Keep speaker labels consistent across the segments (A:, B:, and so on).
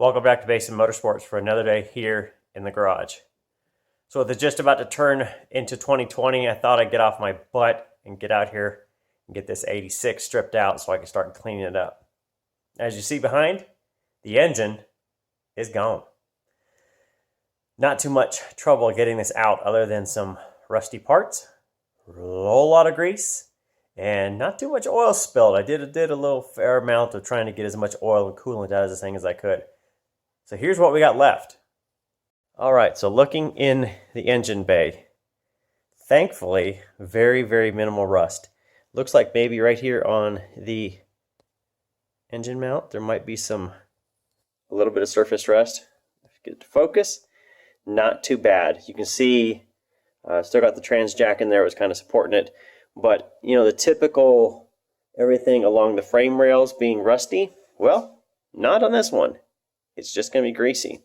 A: Welcome back to Basin Motorsports for another day here in the garage. So with it just about to turn into 2020, I thought I'd get off my butt and get out here and get this 86 stripped out so I can start cleaning it up. As you see behind, the engine is gone. Not too much trouble getting this out other than some rusty parts, a whole lot of grease, and not too much oil spilled. I did a little fair amount of trying to get as much oil and coolant out of this thing as I could. So here's what we got left. All right, so looking in the engine bay, thankfully, very, very minimal rust. Looks like maybe right here on the engine mount, there might be a little bit of surface rust. If you get it to focus, not too bad. You can see, still got the trans jack in there, it was kind of supporting it. But, you know, the typical everything along the frame rails being rusty, well, not on this one. It's just going to be greasy.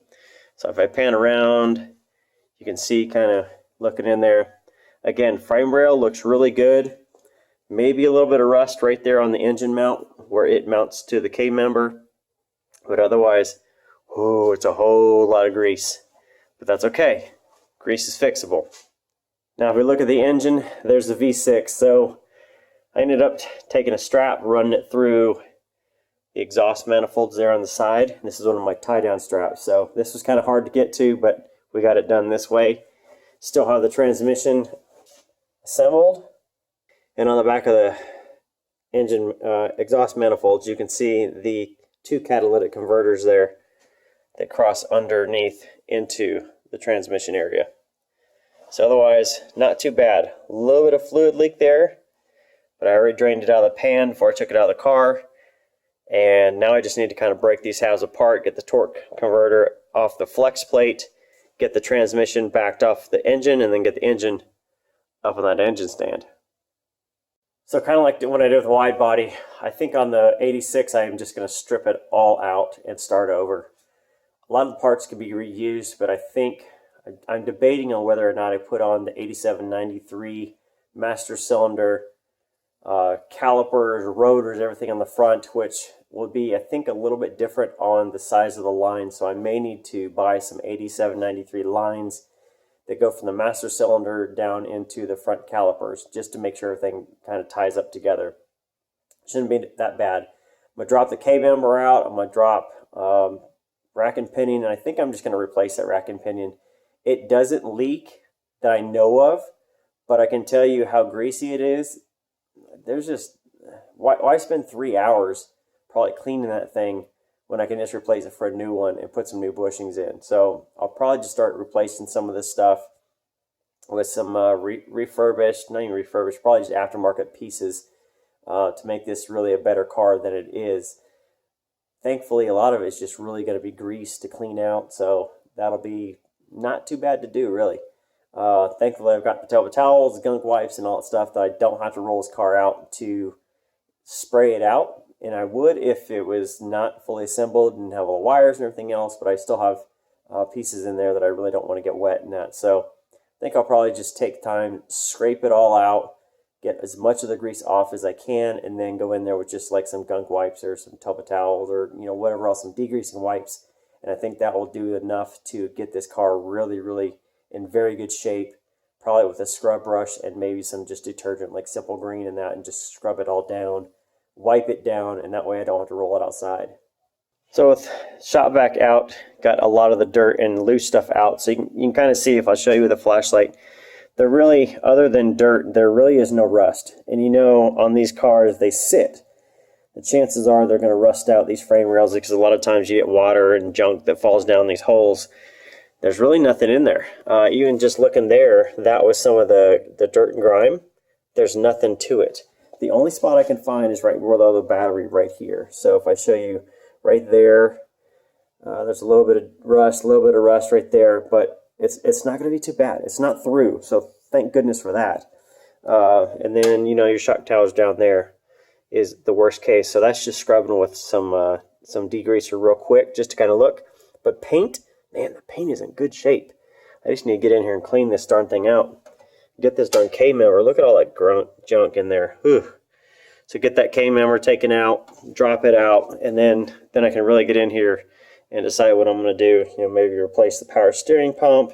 A: So if I pan around, you can see kind of looking in there. Again, frame rail looks really good. Maybe a little bit of rust right there on the engine mount where it mounts to the K-member. But otherwise, oh, it's a whole lot of grease. But that's okay. Grease is fixable. Now if we look at the engine, there's the V6. So I ended up taking a strap, running it through the exhaust manifolds there on the side. This is one of my tie-down straps. So this was kind of hard to get to, but we got it done this way. Still have the transmission assembled. And on the back of the engine exhaust manifolds, you can see the two catalytic converters there that cross underneath into the transmission area. So otherwise, not too bad. A little bit of fluid leak there, but I already drained it out of the pan before I took it out of the car. And now I just need to kind of break these halves apart, get the torque converter off the flex plate, get the transmission backed off the engine, and then get the engine up on that engine stand. So kind of like what I did with the wide body, I think on the 86 I am just going to strip it all out and start over. A lot of the parts can be reused, but I think I'm debating on whether or not I put on the 8793 master cylinder calipers, rotors, everything on the front, which will be, I think, a little bit different on the size of the line. So I may need to buy some 8793 lines that go from the master cylinder down into the front calipers, just to make sure everything kind of ties up together. Shouldn't be that bad. I'm going to drop the K-member out. I'm going to drop rack and pinion, and I think I'm just going to replace that rack and pinion. It doesn't leak that I know of, but I can tell you how greasy it is. There's just, why spend 3 hours probably cleaning that thing when I can just replace it for a new one and put some new bushings in? So I'll probably just start replacing some of this stuff with some refurbished, not even refurbished, probably just aftermarket pieces to make this really a better car than it is. Thankfully, a lot of it's just really going to be grease to clean out, so that'll be not too bad to do, really. Thankfully, I've got the Tiida towels, gunk wipes, and all that stuff that I don't have to roll this car out to spray it out. And I would if it was not fully assembled and have all the wires and everything else, but I still have pieces in there that I really don't want to get wet in that. So I think I'll probably just take time, scrape it all out, get as much of the grease off as I can, and then go in there with just like some gunk wipes or some Tiida towels or whatever else, some degreasing wipes. And I think that will do enough to get this car really, really in very good shape, probably with a scrub brush and maybe some just detergent like Simple Green and that, and just scrub it all down, wipe it down, and that way I don't have to roll it outside. So with shop vac out, got a lot of the dirt and loose stuff out, so you can kind of see, if I'll show you with a flashlight, there really, other than dirt, there really is no rust. And on these cars, they sit. The chances are they're going to rust out these frame rails because a lot of times you get water and junk that falls down these holes. There's really nothing in there. Even just looking there, that was some of the dirt and grime. There's nothing to it. The only spot I can find is right below the battery right here. So if I show you right there, there's a little bit of rust right there, but it's not going to be too bad. It's not through, so thank goodness for that. And then, your shock towers down there is the worst case. So that's just scrubbing with some degreaser real quick just to kind of look. But paint, man, the paint is in good shape. I just need to get in here and clean this darn thing out. Get this darn K-member. Look at all that junk in there. Whew. So get that K-member taken out, drop it out, and then I can really get in here and decide what I'm going to do. You know, maybe replace the power steering pump.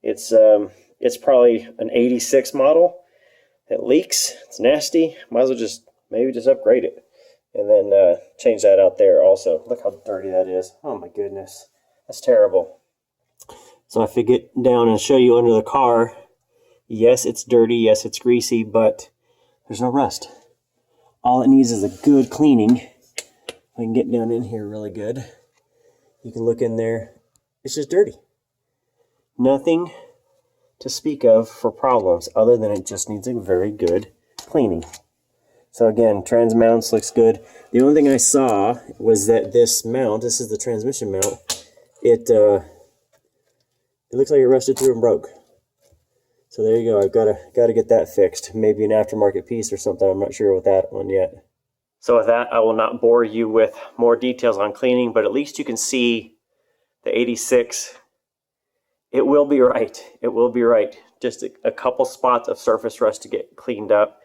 A: It's probably an 86 model. It leaks. It's nasty. Might as well maybe just upgrade it, and then change that out there also. Look how dirty that is. Oh my goodness, that's terrible. So if I get down and show you under the car, yes, it's dirty. Yes, it's greasy, but there's no rust. All it needs is a good cleaning. If I can get down in here really good, you can look in there. It's just dirty. Nothing to speak of for problems other than it just needs a very good cleaning. So again, trans mounts looks good. The only thing I saw was that this mount, this is the transmission mount, it looks like it rusted through and broke. So there you go. I've got to get that fixed. Maybe an aftermarket piece or something. I'm not sure with that one yet. So with that, I will not bore you with more details on cleaning, but at least you can see the 86. It will be right. It will be right. Just a couple spots of surface rust to get cleaned up.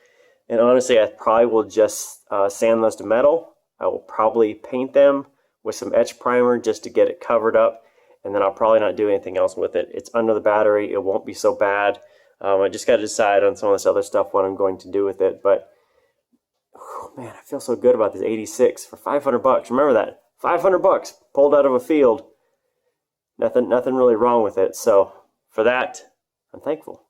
A: And honestly, I probably will just sand those to metal. I will probably paint them with some etch primer just to get it covered up. And then I'll probably not do anything else with it. It's under the battery. It won't be so bad. I just got to decide on some of this other stuff what I'm going to do with it. But whew, man, I feel so good about this 86 for 500 bucks. Remember that, 500 bucks pulled out of a field. Nothing really wrong with it. So for that, I'm thankful.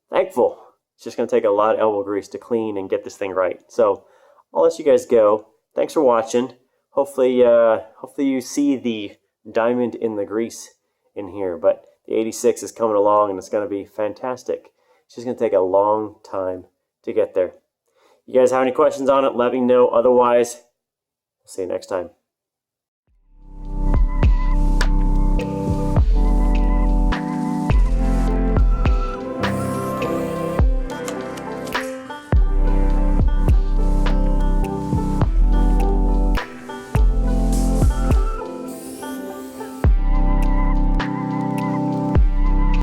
A: Thankful. It's just going to take a lot of elbow grease to clean and get this thing right. So I'll let you guys go. Thanks for watching. Hopefully you see the diamond in the grease in here. But the 86 is coming along and it's going to be fantastic. It's just going to take a long time to get there. You guys have any questions on it, let me know. Otherwise, I'll see you next time.